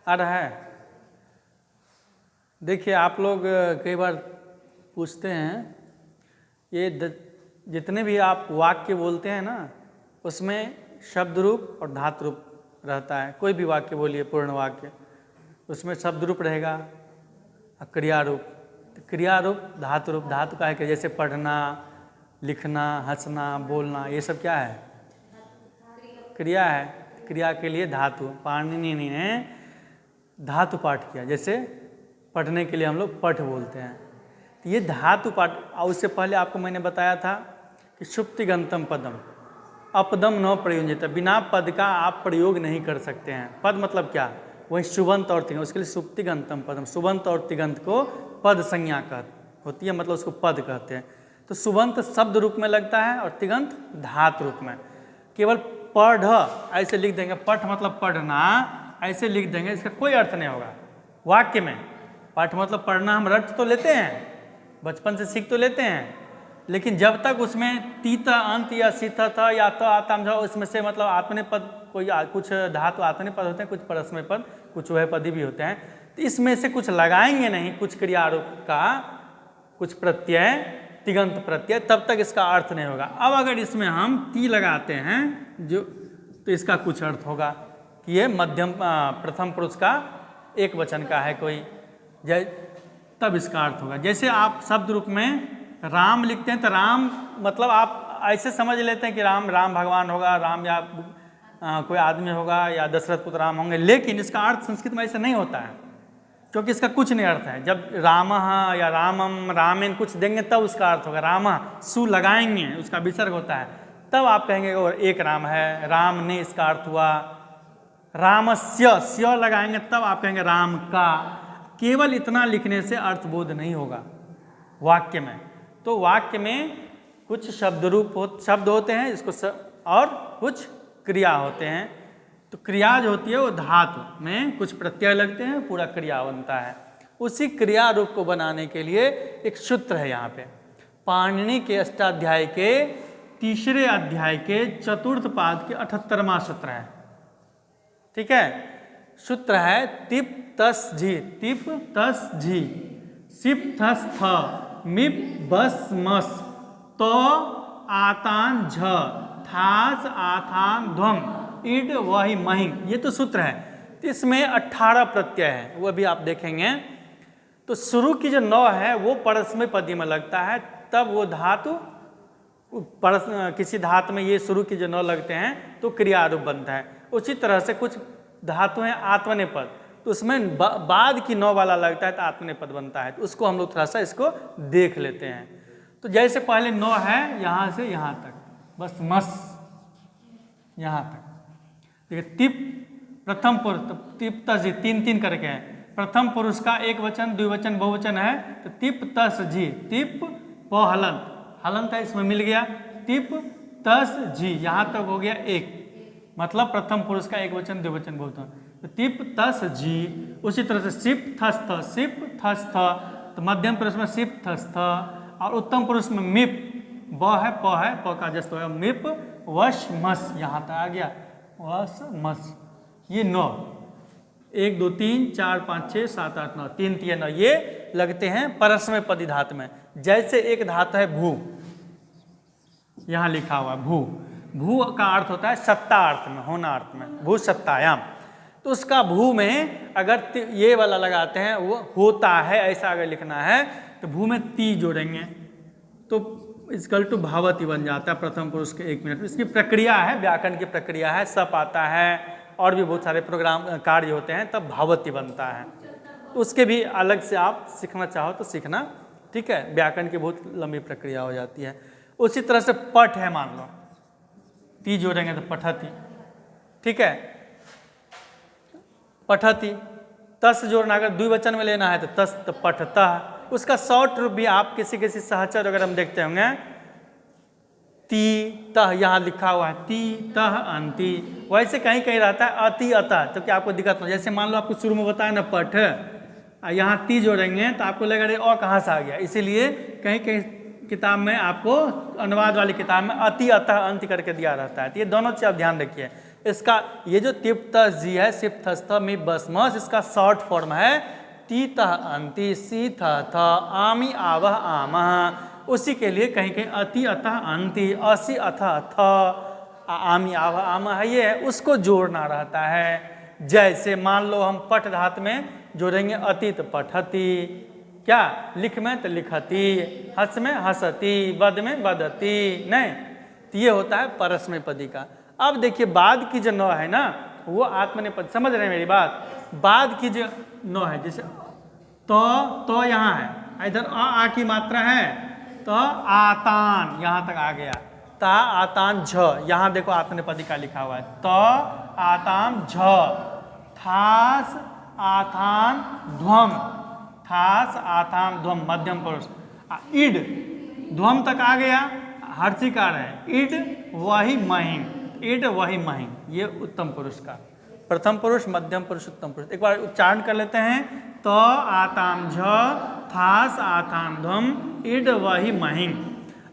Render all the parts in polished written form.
आ रहा है? देखिए आप लोग कई बार पूछते हैं, ये जितने भी आप वाक्य बोलते हैं ना, उसमें शब्द रूप और धातु रूप रहता है। कोई भी वाक्य बोलिए, पूर्ण वाक्य, उसमें शब्द रूप रहेगा और क्रिया रूप। क्रिया रूप, धातु रूप। धातु का है कि जैसे पढ़ना, लिखना, हंसना, बोलना, ये सब क्या है? क्रिया है। क्रिया के लिए धातु। पाणिनि ने धातु पाठ किया। जैसे पढ़ने के लिए हम लोग पठ बोलते हैं, तो ये धातु पाठ। और उससे पहले आपको मैंने बताया था कि सुप्तिगंतम पदम अपदम न प्रयोज्यते, बिना पद का आप प्रयोग नहीं कर सकते हैं। पद मतलब क्या? वही सुबंत और तिगंत, उसके लिए सुप्तिगंतम पदम। सुबंत और तिगंत को पद संज्ञा होती है, मतलब उसको पद कहते हैं। तो सुबंत शब्द रूप में लगता है और तिगंत धातु रूप में। केवल पढ़ ऐसे लिख देंगे, पठ मतलब पढ़ना, ऐसे लिख देंगे, इसका कोई अर्थ नहीं होगा वाक्य में। पाठ मतलब पढ़ना, हम रट तो लेते हैं, बचपन से सीख तो लेते हैं, लेकिन जब तक उसमें तीता अंत या सीता था या तो आता उसमें से मतलब आत्मनेय पद, कोई कुछ धातु आत्मनेय पद होते हैं, कुछ परस्मय पद, कुछ वह पद भी होते हैं, तो इसमें से कुछ लगाएंगे नहीं, कुछ क्रियारूप का, कुछ प्रत्यय, तिगंत प्रत्यय, तब तक इसका अर्थ नहीं होगा। अब अगर इसमें हम ती लगाते हैं जो, तो इसका कुछ अर्थ होगा कि ये मध्यम प्रथम पुरुष का एक वचन का है कोई, तब इसका अर्थ होगा। जैसे आप शब्द रूप में राम लिखते हैं, तो राम मतलब आप ऐसे समझ लेते हैं कि राम भगवान होगा, राम या कोई आदमी होगा, या दशरथ पुत्र राम होंगे, लेकिन इसका अर्थ संस्कृत में ऐसा नहीं होता है, क्योंकि इसका कुछ नहीं अर्थ है। जब रामः या रामम, रामेन कुछ देंगे तब उसका अर्थ होगा। रामः सु लगाएंगे, उसका विसर्ग होता है, तब आप कहेंगे और एक राम है, राम ने, इसका अर्थ हुआ। रामस्य, स्य लगाएंगे तब आप कहेंगे राम का। केवल इतना लिखने से अर्थबोध नहीं होगा वाक्य में। तो वाक्य में कुछ शब्द होते हैं इसको और कुछ क्रिया होते हैं। तो क्रिया जो होती है वो धातु में कुछ प्रत्यय लगते हैं, पूरा क्रिया बनता है। उसी क्रिया रूप को बनाने के लिए एक सूत्र है यहाँ पे, पाणिनि के अष्टाध्याय के तीसरे अध्याय के चतुर्थ पाद के 78वां सूत्र है। ठीक है, सूत्र है तिप तस झी, तिप तस झी, सिप थस थ, मिप बस मस, तो आतान झ, थास आथान ध्वम, इड वही महिं। ये तो सूत्र है। तो इसमें 18 प्रत्यय है, वो भी आप देखेंगे। तो शुरू की जो 9 है वो परस्मय पदी में लगता है, तब वो धातु किसी धातु में ये शुरू की जो 9 लगते हैं तो क्रिया रूप बनता है। उसी तरह से कुछ धातु हैं आत्मनेय पद, तो उसमें बाद की 9 वाला लगता है तो आत्मनेय पद बनता है। तो उसको हम लोग थोड़ा सा इसको देख लेते हैं। तो जैसे पहले 9 है, यहाँ से यहाँ तक, बस मस यहाँ तक। देखिए तिप प्रथम पुरुष, तिप तस जी, 3 करके हैं। प्रथम पुरुष का एक वचन, द्विवचन, बहुवचन है, तो तिप तस जी, तिप प हलंत, हलंत है इसमें मिल गया, तिप तस जी, यहाँ तक हो गया एक, मतलब प्रथम पुरुष का एक वचन, द्विवचन, बहुवचन। तो तिप तस जी। उसी तरह से सिप थस थ, सिप थस थ, तो मध्यम पुरुष में सिप थस थ, और उत्तम पुरुष में मिप, ब है, प का जस्ट होगा, मिप वश मस, यहाँ तक आ गया, वश मस। ये 9, 1 2 3 4 5 6 7 8 9, 3 3 9, ये लगते हैं परस्मय पदी धातु में। जैसे एक धातु है भू, यहाँ लिखा हुआ भू, भू का अर्थ होता है सत्ता अर्थ में, होना अर्थ में, भू सत्तायाम। तो उसका भू में अगर ये वाला लगाते हैं, वो होता है ऐसा अगर लिखना है, तो भू में ती जोड़ेंगे तो इक्वल टू भावती बन जाता है प्रथम पुरुष के 1 मिनट। इसकी प्रक्रिया है, व्याकरण की प्रक्रिया है, सप आता है और भी बहुत सारे प्रोग्राम कार्य होते हैं, तब भावती बनता है। तो उसके भी अलग से आप सीखना चाहो तो सीखना, ठीक है। व्याकरण की बहुत लंबी प्रक्रिया हो जाती है। उसी तरह से पठ है, मान लो ती जोड़ेंगे तो पठती, ठीक है, पठती। तस जोड़ना अगर द्विवचन में लेना है तो तस, तो पठतः। उसका शॉर्ट रूप भी आप किसी सहचर अगर हम देखते होंगे, ती तह, यहाँ लिखा हुआ है ती तह अंति, वैसे कहीं कहीं रहता है अति अतः, तो क्या आपको दिक्कत हो? जैसे मान लो आपको शुरू में बताया ना पठ, यहाँ ती जोड़ेंगे तो आपको लगेगा अरे और कहाँ से आ गया, इसीलिए कहीं कहीं किताब में आपको अनुवाद वाली किताब में अति अतः अंत करके दिया रहता है। तो ये दोनों चीज़ आप ध्यान रखिए। इसका ये जो तिप्त जी है सिप्थ में बसमस, इसका शॉर्ट फॉर्म है तीत अंति सीथ थ आमी आवह आमह। उसी के लिए कहीं कहीं अति अतः अंति असी अथ थ आमी आवह आमह है, ये है उसको जोड़ना रहता है। जैसे मान लो हम पठ धात में जोड़ेंगे अति तो पठती, क्या लिख में तो लिखती, हस में हसती, बद में बदती, नहीं तो ये होता है परस्मैपदी का। अब देखिए बाद की जो नौ है ना वो आत्मनेपद, समझ रहे हैं मेरी बात? बाद की जो नौ है जैसे तो यहाँ है, इधर आ की मात्रा है तो आतान यहाँ तक आ गया, ता आतान झ, यहाँ देखो आत्मनेपदी का लिखा हुआ है तो आताम झ, थास आथान ध्वम, थास आथाम ध्वम मध्यम पुरुष, इड ध्वम तक आ गया, हर्षिकार है, इड वही महिम, इड वही महिम, ये उत्तम पुरुष का प्रथम पुरुष मध्यम पुरुष उत्तम पुरुष। एक बार उच्चारण कर लेते हैं तो आताम झ, थास आथाम ध्वम, इड वही महिम।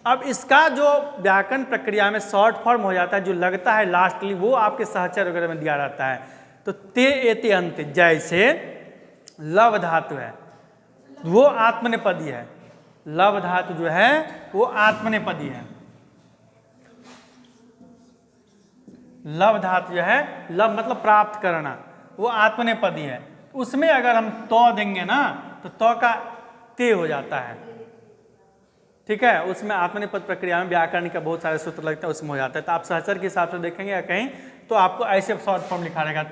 अब इसका जो व्याकरण प्रक्रिया में शॉर्ट फॉर्म हो जाता है, जो लगता है लास्टली, वो आपके सहचर वगैरह में दिया रहता है। तो ते एते अंत, जैसे लव धातु है वो आत्मनेपदी है, लव धातु जो है वो आत्मनेपदी है, लव धातु जो है, लव मतलब प्राप्त करना, वो आत्मनेपदी है। उसमें अगर हम तो देंगे ना तो तो का ते हो जाता है, ठीक है। उसमें आत्मनेपद प्रक्रिया में व्याकरण का बहुत सारे सूत्र लगते हैं, उसमें हो जाता है। तो आप सहचर के हिसाब से देखेंगे या कहीं तो आपको ऐसे शॉर्ट फॉर्म लिखा रहेगा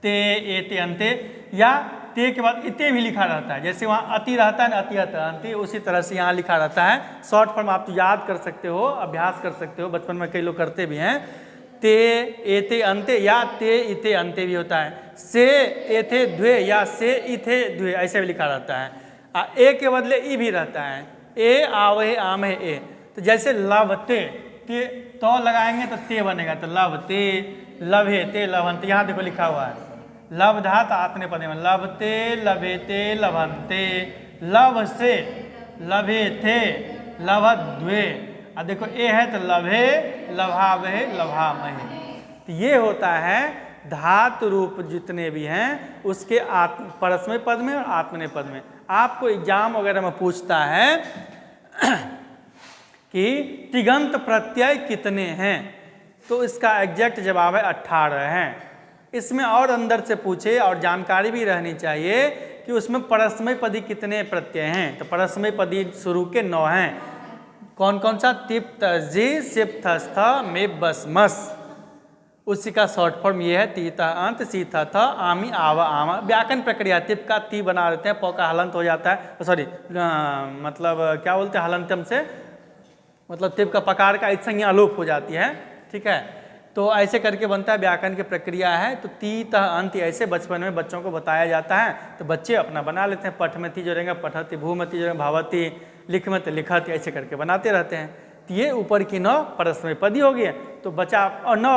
ते एते अंते, या ते के बाद इते भी लिखा रहता है, जैसे वहाँ अति रहता है ना अति अंति, उसी तरह से यहाँ लिखा रहता है। शॉर्ट फॉर्म आप तो याद कर सकते हो, अभ्यास कर सकते हो, बचपन में कई लोग करते भी हैं। ते एते अंते या ते इते अंते भी होता है, से एथे द्वे या से इथे द्वे ऐसे भी लिखा रहता है। ए के बदले ई भी रहता है, ए आवहे आमहे ए। तो जैसे लवते, ते तो लगाएंगे तो ते बनेगा, तो लवते लभे ते लभंते, यहाँ देखो लिखा हुआ है लव धात आत्मनेपदी में, लभते लभेते लभंते, लव से लभे थे लभद्वे, अब देखो ए है तो लभे लभावहे लभामहे। तो ये होता है धातु रूप जितने भी हैं उसके परस्मै पद में और आत्मनेपद में। आपको एग्जाम वगैरह में पूछता है कि तिगंत प्रत्यय कितने हैं, तो इसका एग्जैक्ट जवाब है 18 हैं। इसमें और अंदर से पूछे और जानकारी भी रहनी चाहिए कि उसमें परस्मैपदी कितने प्रत्यय हैं, तो परस्मैपदी शुरू के 9 हैं। कौन कौन सा? तिप्त जी सिप्थ स्थ में बसमस, उसी का शॉर्ट फॉर्म ये है तीता अंत सीथा था आमी आवा आमा। व्याकरण प्रक्रिया तिप का ती बना देते हैं, पौ का हलंत हो जाता है, सॉरी मतलब क्या बोलते हैं हलंतम से, मतलब तिप का पकार का संज्ञा अलोप हो जाती है, ठीक है। तो ऐसे करके बनता है, व्याकरण की प्रक्रिया है। तो ती तह अंत ऐसे बचपन में बच्चों को बताया जाता है, तो बच्चे अपना बना लेते हैं। पठ में ती जोड़ेंगे पठती, भू में ती जोड़ेंगे भावती, लिख में तो लिखती, ऐसे करके बनाते रहते हैं। तो ये ऊपर की 9 परस्मैपदी हो गई, तो बचा और 9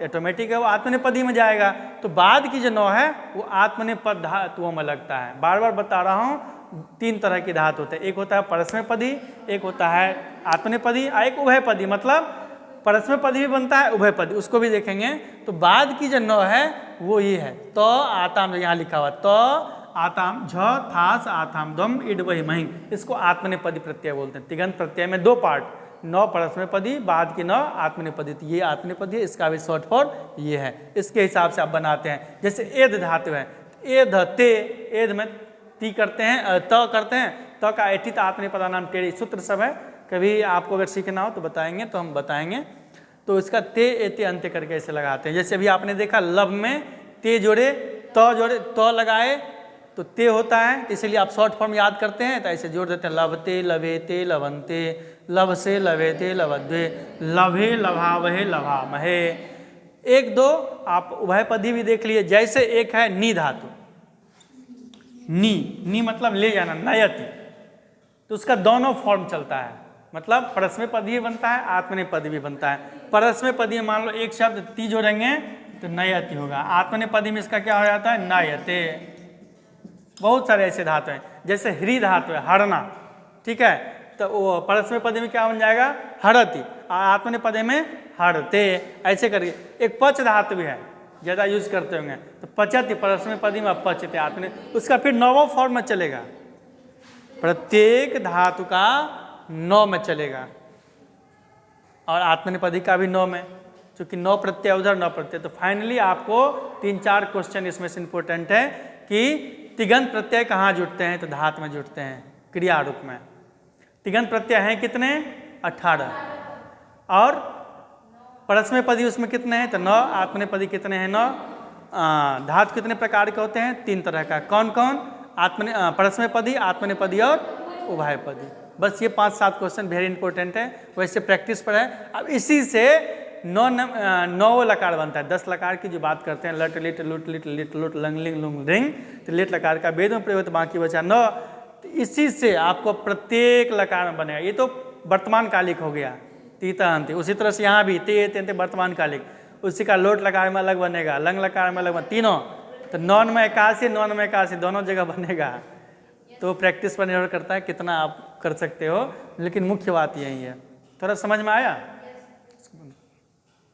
ऑटोमेटिक है वो आत्मनेपदी में जाएगा। तो बाद की जो 9 है वो आत्मनेपद धातुओं में लगता है। बार बार बता रहा हूँ 3 तरह की धातु होते हैं, एक होता है परस्मैपदी, एक होता है आत्मनेपदी, और एक उभयपदी, मतलब परस्मैपदी भी बनता है उभयपदी, उसको भी देखेंगे। तो बाद की जो 9 है वो ये है तो आताम, जो यहाँ लिखा हुआ तो आताम झ थास आताम दम इड वही मही, इसको आत्मनेपदी प्रत्यय बोलते हैं। तिगंत प्रत्यय में 2 पार्ट, 9 परस्मैपदी, बाद की 9 आत्मनेपदी। तो ये आत्मनेपदी है, इसका भी शॉर्ट फॉर्म ये है, इसके हिसाब से आप बनाते हैं। जैसे एध धातु है, एध ते, एध में ती करते हैं, त करते हैं, त का एठित आत्मनेपदा नाम टेढ़ी, सूत्र सब है, कभी आपको अगर सीखना हो तो बताएंगे, तो हम बताएंगे। तो इसका ते एते अंत्य करके ऐसे लगाते हैं। जैसे अभी आपने देखा लब में ते जोड़े तो लगाए तो ते होता है, इसलिए आप शॉर्ट फॉर्म याद करते हैं तो ऐसे जोड़ देते हैं, लभते लभेते लभंते, लभ से लभेते लभद्वे, लभे लभावहे लभामहे। 1-2 आप उभयपदी भी देख लिए। जैसे एक है नी धातु, नी मतलब ले जाना, नयति, तो उसका दोनों फॉर्म चलता है, मतलब परस्मैपदी भी बनता है आत्मनेपदी भी बनता है। परस्मैपदी में मान लो एक शब्द ती जोड़ेंगे तो नयति होगा, आत्मनेपदी में इसका क्या हो जाता है नयते। बहुत सारे ऐसे धातु हैं, जैसे ह्री धातु है हरना, ठीक है, तो वो परस्मैपदी में क्या बन जाएगा? हरति। आत्मनेपदी में हरते। ऐसे करिए। एक पच धातु भी है, ज़्यादा यूज करते होंगे, तो पचति परस्मैपदी में पचते आत्मने, उसका फिर नौवां फॉर्म में चलेगा, प्रत्येक धातु का 9 में चलेगा और आत्मनेपदी का भी 9 में, क्योंकि 9 प्रत्यय उधर 9 प्रत्यय। तो फाइनली आपको 3-4 क्वेश्चन इसमें से इंपॉर्टेंट है कि तिगंत प्रत्यय कहाँ जुटते हैं? तो धातु में जुटते हैं, क्रिया रूप में। तिगंत प्रत्यय हैं कितने? 18। और परस्मैपदी उसमें कितने हैं? तो 9। आत्मनेपदी कितने हैं? 9। धातु कितने प्रकार के होते हैं? 3 तरह का। कौन कौन? परस्मैपदी, आत्मनेपदी और उभयपदी। बस ये 5-7 क्वेश्चन वेरी इंपॉर्टेंट है, वैसे प्रैक्टिस पर है। अब इसी से 9 लकार बनता है। 10 लकार की जो बात करते हैं, लट लिट लुट लिट लिट लुट लंग लिंग लुंग रिंग, तो लिट लकार का वेद में प्रयोग, तो बाकी बचा 9। तो इसी से आपको प्रत्येक लकार में बनेगा। ये तो वर्तमान कालिक हो गया, तीता अंत। उसी तरह से यहाँ भी ते ते वर्तमान कालिक, उसी का लोट लकार में अलग बनेगा, लंग लकार में अलग बनेगा, तीनों। तो नॉन में 81, नॉन में 81 दोनों जगह बनेगा। तो प्रैक्टिस पर निर्भर करता है कितना आप कर सकते हो, लेकिन मुख्य बात यही है। थोड़ा समझ में आया?